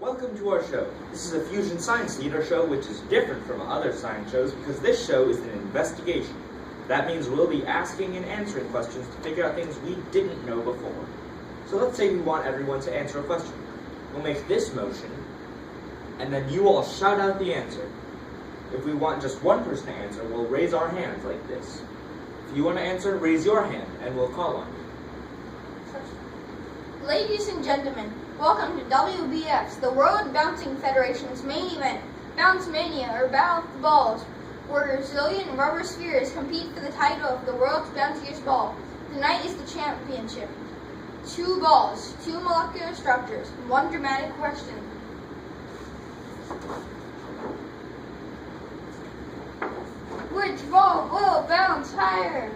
Welcome to our show. This is a Fusion Science Theater show, which is different from other science shows because this show is an investigation. That means we'll be asking and answering questions to figure out things we didn't know before. So let's say we want everyone to answer a question. We'll make this motion, and then you all shout out the answer. If we want just one person to answer, we'll raise our hands like this. If you want to answer, raise your hand, and we'll call on you. Ladies and gentlemen, welcome to WBF's, the World Bouncing Federation's main event, Bounce Mania, or Battle of the Balls, where zillion rubber spheres compete for the title of the world's bounciest ball. Tonight is the championship. 2 balls, 2 molecular structures, 1 dramatic question. Which ball will bounce higher?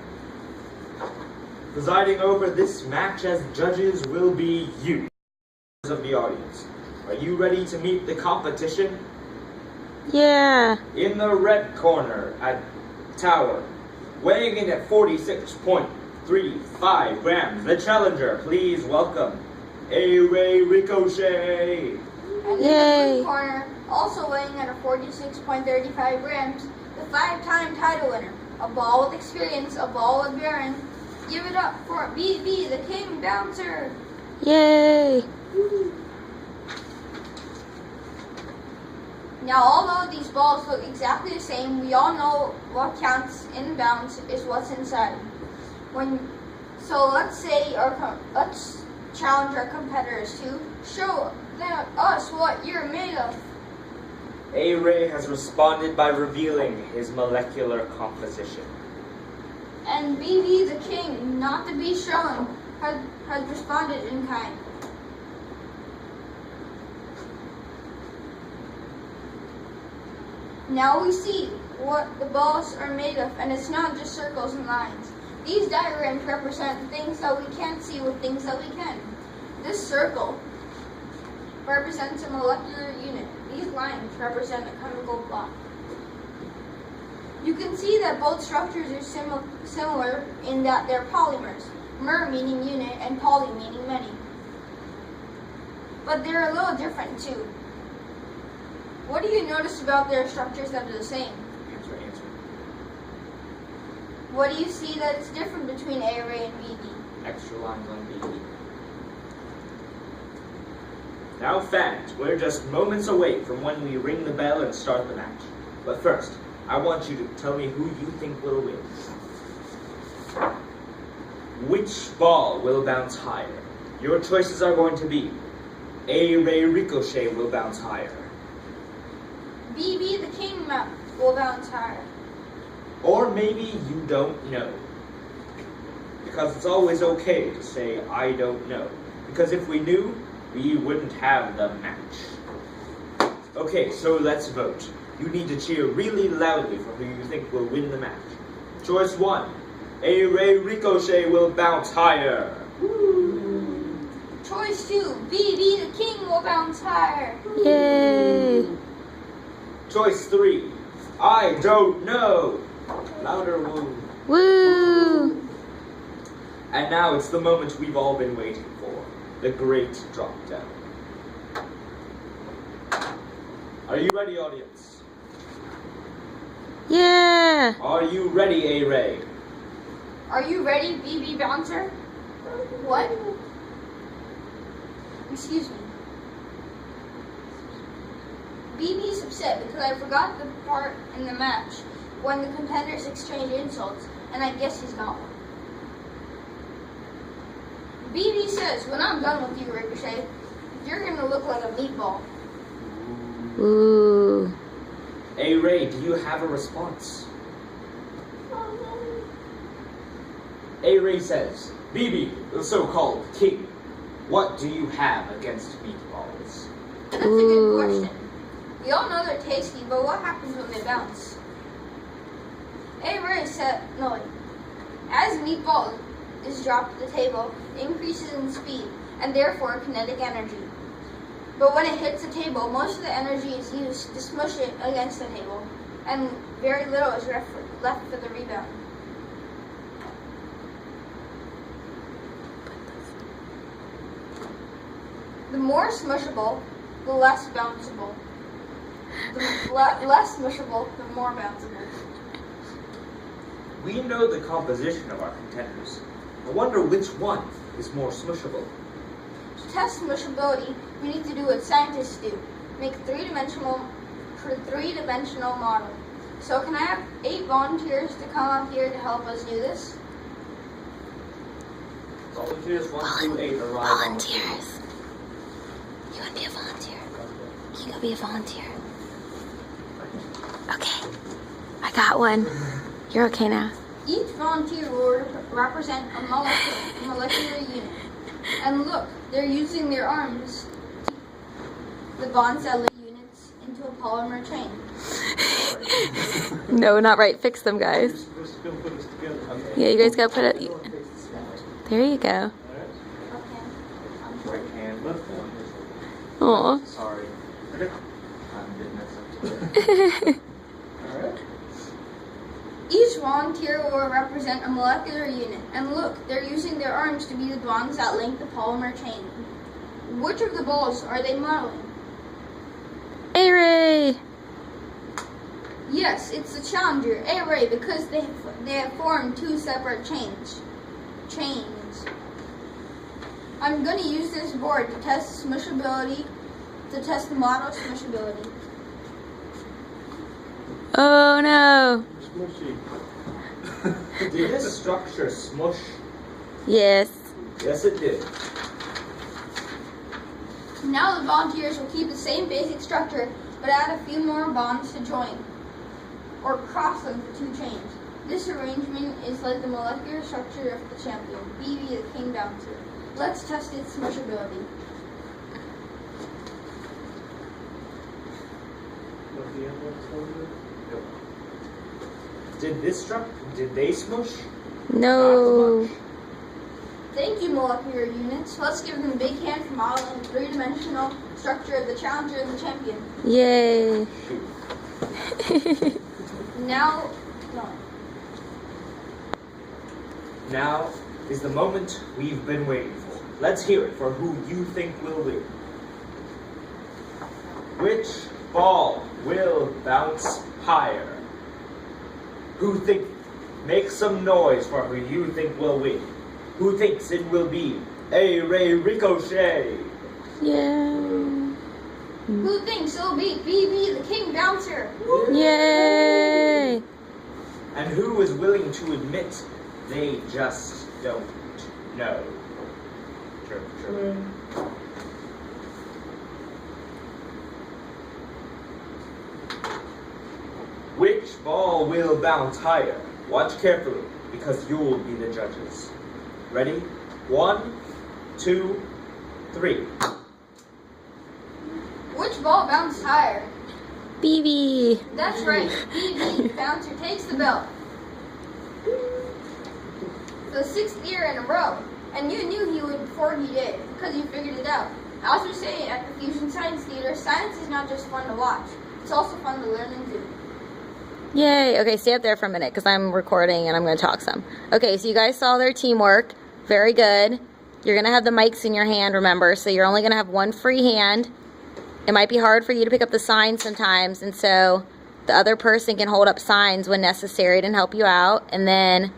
Presiding over this match as judges will be you, of the audience. Are you ready to meet the competition? Yeah. In the red corner at Tower, weighing in at 46.35 grams, the challenger, please welcome A-Ray Ricochet. And in the blue corner, also weighing at a 46.35 grams, the 5-time title winner, a ball with experience, a ball with bearing. Give it up for BB, the King Bouncer. Yay! Now, although these balls look exactly the same, we all know what counts in bounce is what's inside. So let's challenge our competitors to show us what you're made of. A-Ray has responded by revealing his molecular composition. And BB the King, not to be shown, has responded in kind. Now we see what the balls are made of, and it's not just circles and lines. These diagrams represent things that we can't see with things that we can. This circle represents a molecular unit. These lines represent a chemical block. You can see that both structures are similar in that they're polymers, mer meaning unit and poly meaning many. But they're a little different too. What do you notice about their structures that are the same? Answer. What do you see that is different between A-Ray and BB? Extra lines on BB. Now fans, we're just moments away from when we ring the bell and start the match. But first, I want you to tell me who you think will win. Which ball will bounce higher? Your choices are going to be A-Ray Ricochet will bounce higher. BB the King will bounce higher. Or maybe you don't know. Because it's always okay to say, I don't know. Because if we knew, we wouldn't have the match. Okay, so let's vote. You need to cheer really loudly for who you think will win the match. Choice 1, A-Ray Ricochet will bounce higher. Woo. Choice 2, BB the King will bounce higher. Yay! Choice 3, I don't know. Louder, woo. Woo! And now it's the moment we've all been waiting for. The great drop down. Are you ready, audience? Yeah! Are you ready, A-Ray? Are you ready, BB Bouncer? What? Excuse me. BB's upset because I forgot the part in the match when the competitors exchange insults, and I guess he's got one. BB says, when I'm done with you, Ricochet, you're gonna look like a meatball. Ooh. A-Ray, do you have a response? A-Ray says, BB, the so-called king, what do you have against meatballs? That's a good question. We all know they're tasty, but what happens when they bounce? A-Ray said, no, as meatball is dropped to the table, it increases in speed, and therefore kinetic energy. But when it hits the table, most of the energy is used to smush it against the table, and very little is left for the rebound. The more smushable the less bounceable. The less mushable, the more bounceable. We know the composition of our contenders. I wonder which one is more smushable. To test mushability, we need to do what scientists do. Make a three-dimensional model. So can I have 8 volunteers to come up here to help us do this? Volunteers 1 through 8 arrive on the Volunteers. You want to be a volunteer? Can you go be a volunteer? Okay. I got one. You're okay now. Each volunteer will represent a molecular unit. And look, they're using their arms to bond cell units into a polymer chain. No, not right. Fix them, guys. Yeah, you guys gotta put it. There you go. Okay. right hand, left hand. Aw. Sorry. I didn't mess up today. Alright. Each volunteer will represent a molecular unit. And look, they're using their arms to be the bonds that link the polymer chain. Which of the balls are they modeling? A-Ray! Yes, it's the Challenger, A-Ray, because they have formed 2 separate chains. I'm going to use this board to test smushability, to test the model smushability. Oh no! Smushy. Did this structure smush? Yes. Yes, it did. Now the volunteers will keep the same basic structure, but add a few more bonds to join, or cross them for 2 chains. This arrangement is like the molecular structure of the champion, BB the King Bouncer. Let's test its smushability. What the envelopes over? Did they smush? No. Not much. Thank you, molecular units. Let's give them a big hand for modeling the 3-dimensional structure of the Challenger and the Champion. Yay. Now, no. Now is the moment we've been waiting for. Let's hear it for who you think will win. Which ball will bounce higher? Make some noise for who you think will win. Who thinks it will be A-Ray Ricochet? Yeah. Who thinks it'll be BB the King Bouncer? Yay. And who is willing to admit they just don't know? Chirp, chirp. Which ball will bounce higher? Watch carefully, because you'll be the judges. Ready? 1, 2, 3. Which ball bounced higher? BB. That's right, BB Bouncer takes the belt. The 6th year in a row. And you knew he would before he did, because you figured it out. As we say at the Fusion Science Theater, science is not just fun to watch, it's also fun to learn and do. Yay. Okay, stay up there for a minute because I'm recording and I'm going to talk some. Okay, so you guys saw their teamwork. Very good. You're going to have the mics in your hand, remember, so you're only going to have one free hand. It might be hard for you to pick up the signs sometimes, and so the other person can hold up signs when necessary to help you out. And then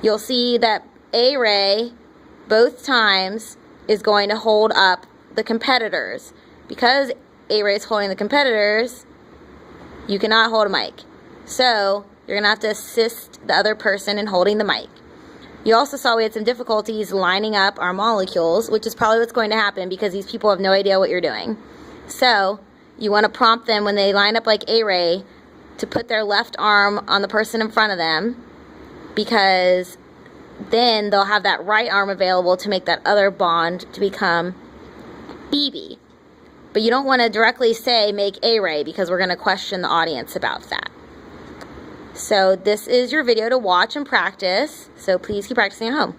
you'll see that A-Ray, both times, is going to hold up the competitors. Because A-Ray is holding the competitors, you cannot hold a mic. So you're going to have to assist the other person in holding the mic. You also saw we had some difficulties lining up our molecules, which is probably what's going to happen because these people have no idea what you're doing. So you want to prompt them when they line up like A-Ray to put their left arm on the person in front of them, because then they'll have that right arm available to make that other bond to become BB. But you don't want to directly say make A-Ray because we're going to question the audience about that. So this is your video to watch and practice, so please keep practicing at home.